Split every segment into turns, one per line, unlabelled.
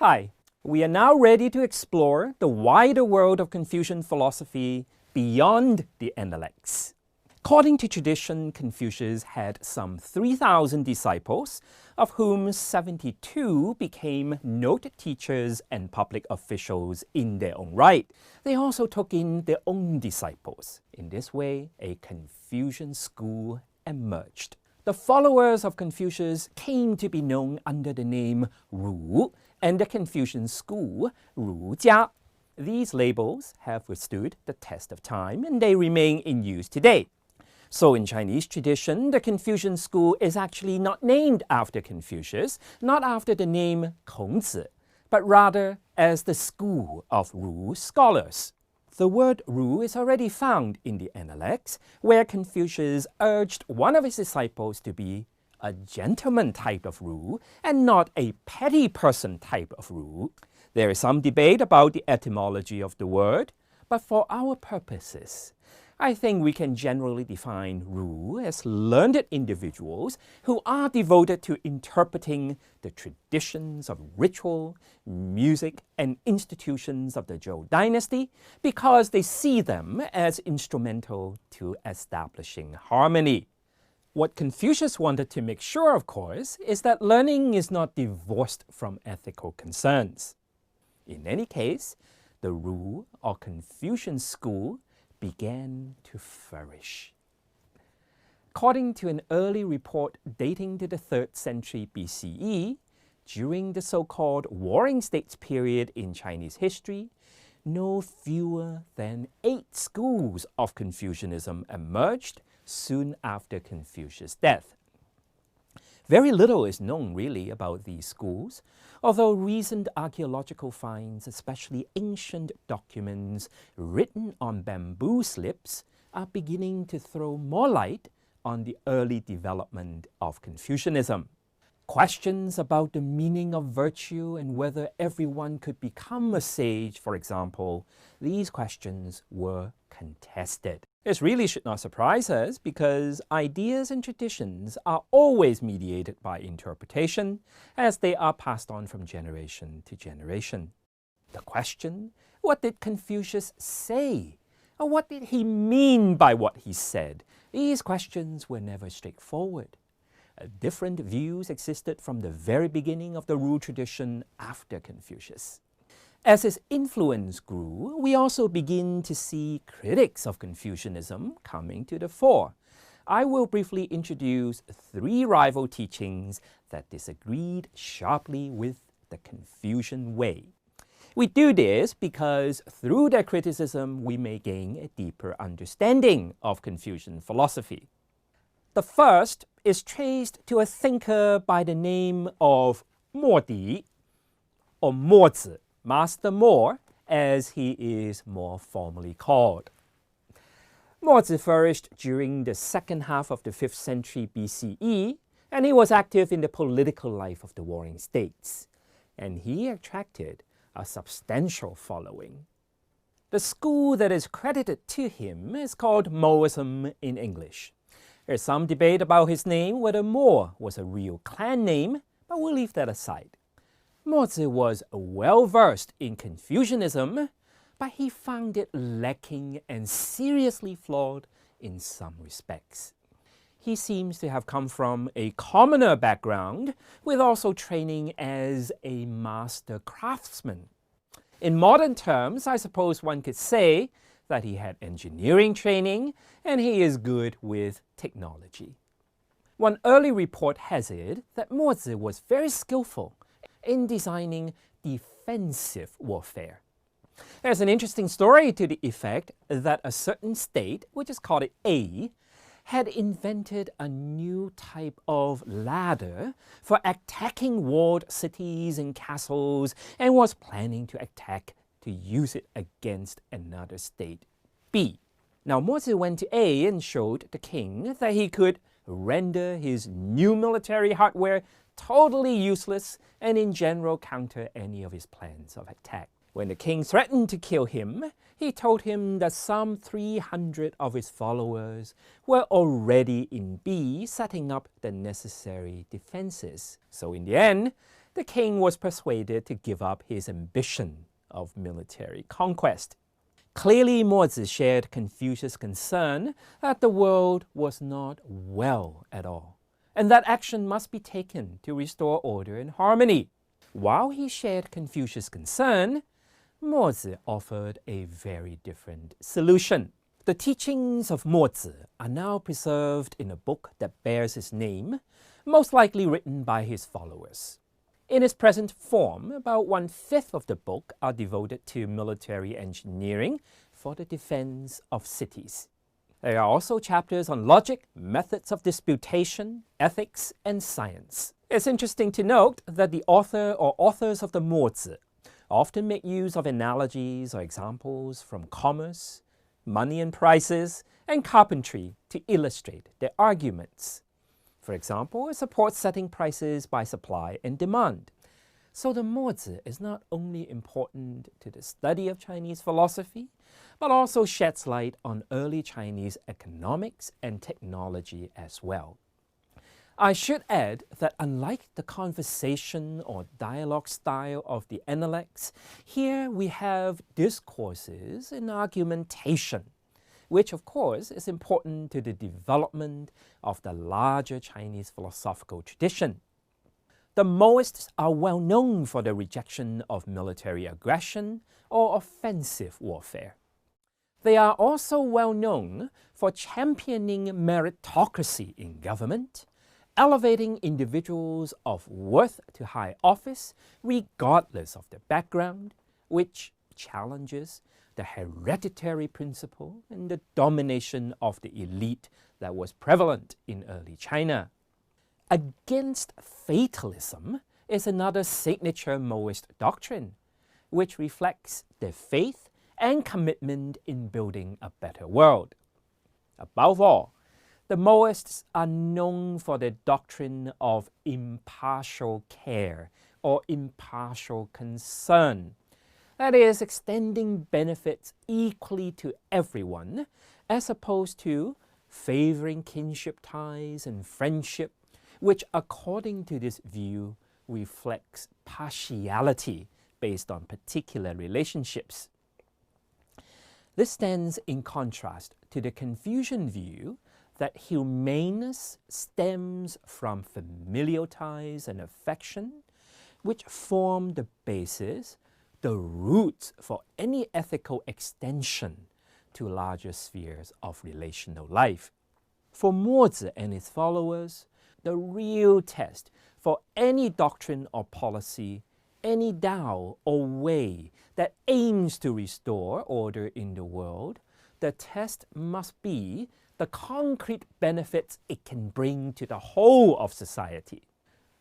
Hi, we are now ready to explore the wider world of Confucian philosophy beyond the Analects. According to tradition, Confucius had some 3,000 disciples, of whom 72 became noted teachers and public officials in their own right. They also took in their own disciples. In this way, a Confucian school emerged. The followers of Confucius came to be known under the name Ru, and the Confucian school, Rujia. These labels have withstood the test of time, and they remain in use today. So in Chinese tradition, the Confucian school is actually not named after Confucius, not after the name Kongzi, but rather as the school of Ru scholars. The word Ru is already found in the Analects, where Confucius urged one of his disciples to be a gentleman type of Ru and not a petty person type of Ru. There is some debate about the etymology of the word, but for our purposes, I think we can generally define Ru as learned individuals who are devoted to interpreting the traditions of ritual, music, and institutions of the Zhou dynasty because they see them as instrumental to establishing harmony. What Confucius wanted to make sure, of course, is that learning is not divorced from ethical concerns. In any case, the Ru or Confucian school began to flourish. According to an early report dating to the 3rd century BCE, during the so-called Warring States period in Chinese history, no fewer than 8 schools of Confucianism emerged soon after Confucius' death. Very little is known really about these schools, although recent archaeological finds, especially ancient documents written on bamboo slips, are beginning to throw more light on the early development of Confucianism. Questions about the meaning of virtue and whether everyone could become a sage, for example, these questions were contested. This really should not surprise us because ideas and traditions are always mediated by interpretation as they are passed on from generation to generation. The question, what did Confucius say? Or what did he mean by what he said? These questions were never straightforward. Different views existed from the very beginning of the Ru tradition after Confucius. As his influence grew, we also begin to see critics of Confucianism coming to the fore. I will briefly introduce 3 rival teachings that disagreed sharply with the Confucian way. We do this because through their criticism we may gain a deeper understanding of Confucian philosophy. The first is traced to a thinker by the name of Mohist, or Mozi, Master Mo, as he is more formally called. Mozi flourished during the second half of the 5th century BCE, and he was active in the political life of the Warring States, and he attracted a substantial following. The school that is credited to him is called Daoism in English. There's some debate about his name, whether Mo was a real clan name, but we'll leave that aside. Mozi was well-versed in Confucianism, but he found it lacking and seriously flawed in some respects. He seems to have come from a commoner background, with also training as a master craftsman. In modern terms, I suppose one could say that he had engineering training and he is good with technology. One early report has it that Mozi was very skillful in designing defensive warfare. There's an interesting story to the effect that a certain state, which is called A, had invented a new type of ladder for attacking walled cities and castles and was planning to use it against another state, B. Now Mozi went to A and showed the king that he could render his new military hardware totally useless and in general counter any of his plans of attack. When the king threatened to kill him, he told him that some 300 of his followers were already in B setting up the necessary defenses. So in the end, the king was persuaded to give up his ambition of military conquest. Clearly, Mozi shared Confucius' concern that the world was not well at all, and that action must be taken to restore order and harmony. While he shared Confucius' concern, Mozi offered a very different solution. The teachings of Mozi are now preserved in a book that bears his name, most likely written by his followers. In its present form, about 1/5 of the book are devoted to military engineering for the defense of cities. There are also chapters on logic, methods of disputation, ethics, and science. It's interesting to note that the author or authors of the Mozi often make use of analogies or examples from commerce, money and prices, and carpentry to illustrate their arguments. For example, it supports setting prices by supply and demand. So the Mozi is not only important to the study of Chinese philosophy, but also sheds light on early Chinese economics and technology as well. I should add that unlike the conversation or dialogue style of the Analects, here we have discourses and argumentation, which of course is important to the development of the larger Chinese philosophical tradition. The Mohists are well known for their rejection of military aggression or offensive warfare. They are also well known for championing meritocracy in government, elevating individuals of worth to high office regardless of their background, which challenges the hereditary principle and the domination of the elite that was prevalent in early China. Against fatalism is another signature Mohist doctrine, which reflects their faith and commitment in building a better world. Above all, the Mohists are known for their doctrine of impartial care or impartial concern. That is, extending benefits equally to everyone, as opposed to favoring kinship ties and friendship, which according to this view reflects partiality based on particular relationships. This stands in contrast to the Confucian view that humaneness stems from familial ties and affection, which form the basis, the roots for any ethical extension to larger spheres of relational life. For Mozi and his followers, the real test for any doctrine or policy, any Tao or way that aims to restore order in the world, the test must be the concrete benefits it can bring to the whole of society.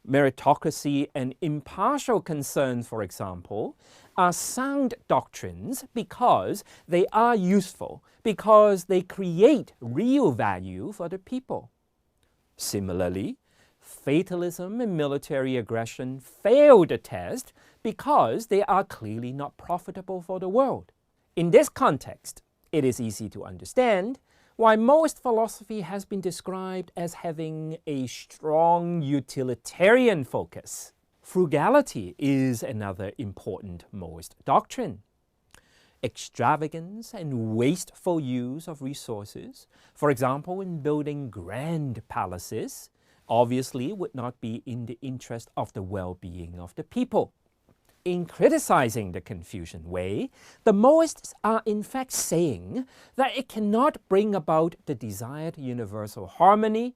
Meritocracy and impartial concern, for example, are sound doctrines because they are useful, because they create real value for the people. Similarly, fatalism and military aggression fail the test because they are clearly not profitable for the world. In this context, it is easy to understand why Mohist philosophy has been described as having a strong utilitarian focus. Frugality is another important Mohist doctrine. Extravagance and wasteful use of resources, for example in building grand palaces, obviously would not be in the interest of the well-being of the people. In criticizing the Confucian way, the Mohists are in fact saying that it cannot bring about the desired universal harmony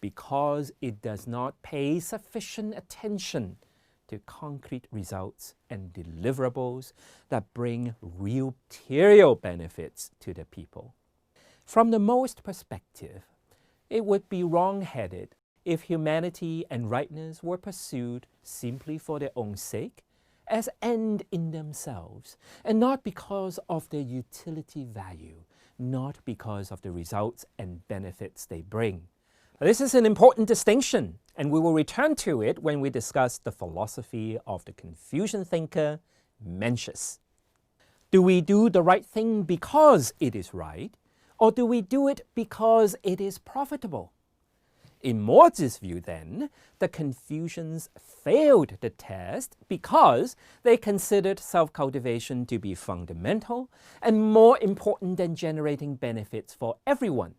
because it does not pay sufficient attention to concrete results and deliverables that bring real material benefits to the people. From the Mohist perspective, it would be wrong-headed if humanity and rightness were pursued simply for their own sake, as end in themselves, and not because of their utility value, not because of the results and benefits they bring. This is an important distinction, and we will return to it when we discuss the philosophy of the Confucian thinker, Mencius. Do we do the right thing because it is right, or do we do it because it is profitable? In Mohists' view, then, the Confucians failed the test because they considered self-cultivation to be fundamental and more important than generating benefits for everyone.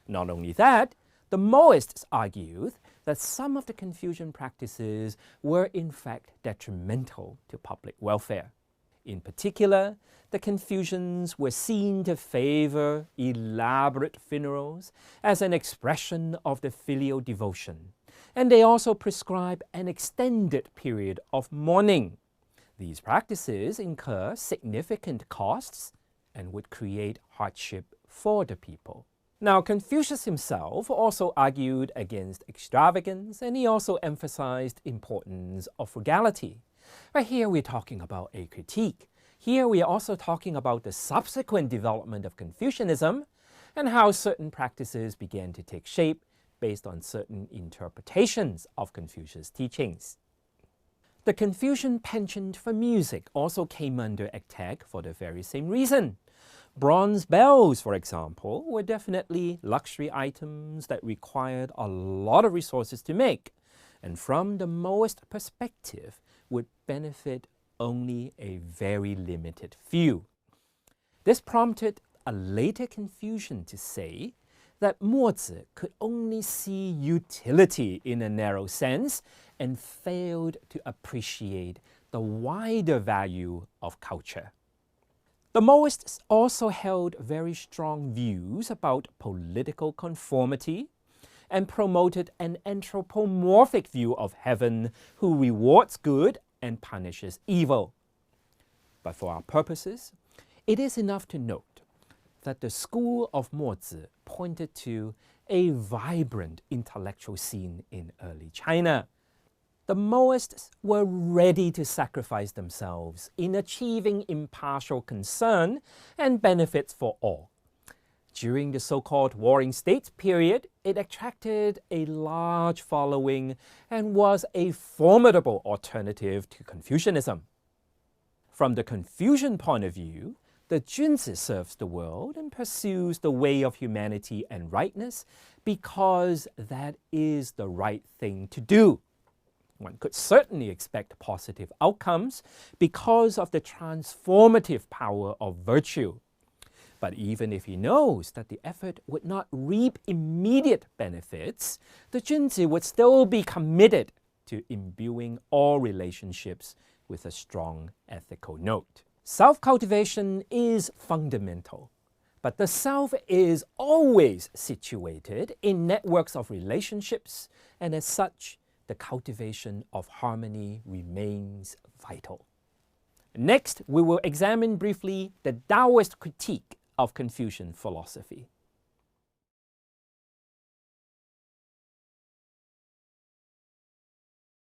Not only that, the Mohists argued that some of the Confucian practices were in fact detrimental to public welfare. In particular, the Confucians were seen to favor elaborate funerals as an expression of the filial devotion, and they also prescribe an extended period of mourning. These practices incur significant costs and would create hardship for the people. Now, Confucius himself also argued against extravagance, and he also emphasized importance of frugality. But here we're talking about a critique. Here we are also talking about the subsequent development of Confucianism and how certain practices began to take shape based on certain interpretations of Confucius' teachings. The Confucian penchant for music also came under attack for the very same reason. Bronze bells, for example, were definitely luxury items that required a lot of resources to make, and from the Mohist perspective, would benefit only a very limited few. This prompted a later Confucian to say that Mozi could only see utility in a narrow sense and failed to appreciate the wider value of culture. The Mohists also held very strong views about political conformity and promoted an anthropomorphic view of heaven who rewards good and punishes evil. But for our purposes, it is enough to note that the school of Mozi pointed to a vibrant intellectual scene in early China. The Mohists were ready to sacrifice themselves in achieving impartial concern and benefits for all. During the so-called Warring States period, it attracted a large following and was a formidable alternative to Confucianism. From the Confucian point of view, the Junzi serves the world and pursues the way of humanity and rightness because that is the right thing to do. One could certainly expect positive outcomes because of the transformative power of virtue. But even if he knows that the effort would not reap immediate benefits, the Junzi would still be committed to imbuing all relationships with a strong ethical note. Self-cultivation is fundamental, but the self is always situated in networks of relationships, and as such, the cultivation of harmony remains vital. Next, we will examine briefly the Taoist critique of Confucian philosophy.